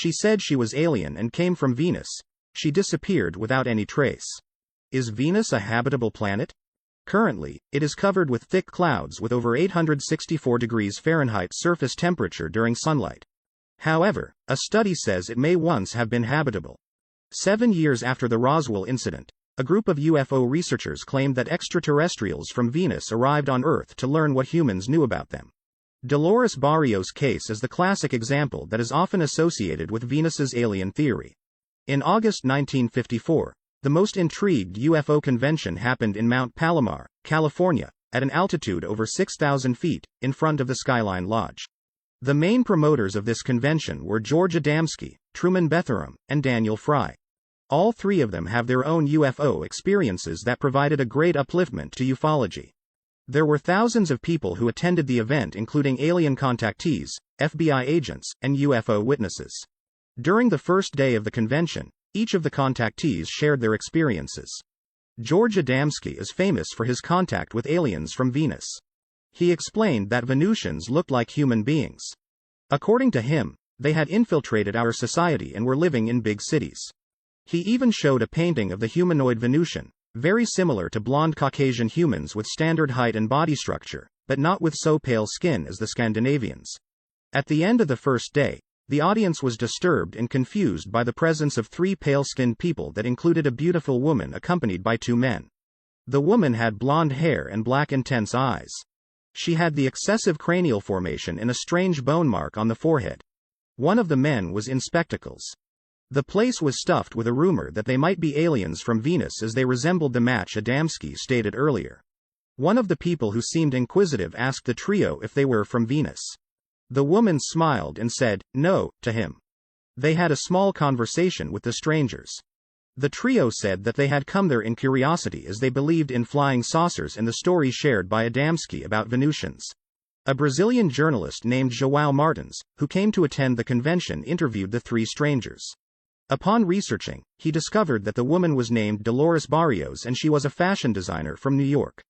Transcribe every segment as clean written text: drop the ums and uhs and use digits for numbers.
She said she was alien and came from Venus. She disappeared without any trace. Is Venus a habitable planet? Currently, it is covered with thick clouds with over 864 degrees Fahrenheit surface temperature during sunlight. However, a study says it may once have been habitable. 7 years after the Roswell incident, a group of UFO researchers claimed that extraterrestrials from Venus arrived on Earth to learn what humans knew about them. Dolores Barrios' case is the classic example that is often associated with Venus's alien theory. In August 1954, the most intrigued UFO convention happened in Mount Palomar, California, at an altitude over 6,000 feet, in front of the Skyline Lodge. The main promoters of this convention were George Adamski, Truman Bethurum, and Daniel Fry. All three of them have their own UFO experiences that provided a great upliftment to ufology. There were thousands of people who attended the event, including alien contactees, FBI agents, and UFO witnesses. During the first day of the convention, each of the contactees shared their experiences. George Adamski is famous for his contact with aliens from Venus. He explained that Venusians looked like human beings. According to him, they had infiltrated our society and were living in big cities. He even showed a painting of the humanoid Venusian, very similar to blonde Caucasian humans with standard height and body structure, but not with so pale skin as the Scandinavians. At the end of the first day, the audience was disturbed and confused by the presence of 3 pale-skinned people that included a beautiful woman accompanied by 2 men. The woman had blonde hair and black intense eyes. She had the excessive cranial formation and a strange bone mark on the forehead. One of the men was in spectacles. The place was stuffed with a rumor that they might be aliens from Venus, as they resembled the match Adamski stated earlier. One of the people who seemed inquisitive asked the trio if they were from Venus. The woman smiled and said, "No," to him. They had a small conversation with the strangers. The trio said that they had come there in curiosity as they believed in flying saucers and the story shared by Adamski about Venusians. A Brazilian journalist named João Martins, who came to attend the convention, interviewed the 3 strangers. Upon researching, he discovered that the woman was named Dolores Barrios and she was a fashion designer from New York.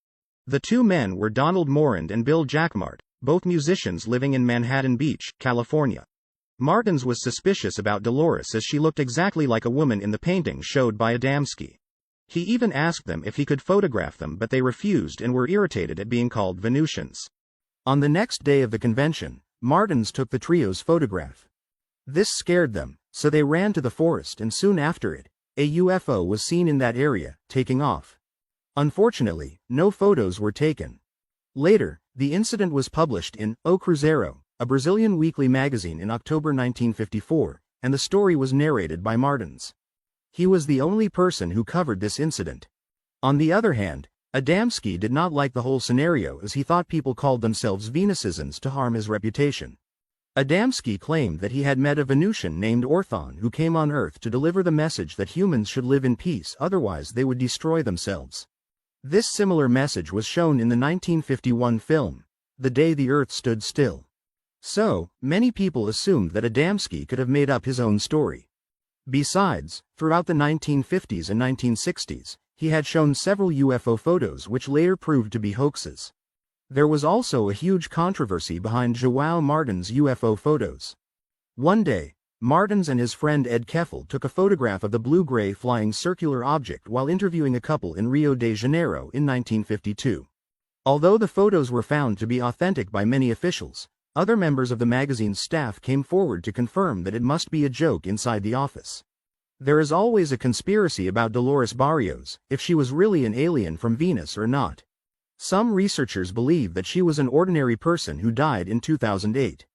The 2 men were Donald Morand and Bill Jackmart, both musicians living in Manhattan Beach, California. Martins was suspicious about Dolores as she looked exactly like a woman in the painting showed by Adamski. He even asked them if he could photograph them, but they refused and were irritated at being called Venusians. On the next day of the convention, Martins took the trio's photograph. This scared them, so they ran to the forest, and soon after it, a UFO was seen in that area, taking off. Unfortunately, no photos were taken. Later, the incident was published in O Cruzeiro, a Brazilian weekly magazine, in October 1954, and the story was narrated by Martins. He was the only person who covered this incident. On the other hand, Adamski did not like the whole scenario, as he thought people called themselves Venusians to harm his reputation. Adamski claimed that he had met a Venusian named Orthon who came on Earth to deliver the message that humans should live in peace, otherwise they would destroy themselves. This similar message was shown in the 1951 film, The Day the Earth Stood Still. So, many people assumed that Adamski could have made up his own story. Besides, throughout the 1950s and 1960s, he had shown several UFO photos which later proved to be hoaxes. There was also a huge controversy behind João Martins' UFO photos. One day, Martins and his friend Ed Keffel took a photograph of the blue-gray flying circular object while interviewing a couple in Rio de Janeiro in 1952. Although the photos were found to be authentic by many officials, other members of the magazine's staff came forward to confirm that it must be a joke inside the office. There is always a conspiracy about Dolores Barrios, if she was really an alien from Venus or not. Some researchers believe that she was an ordinary person who died in 2008.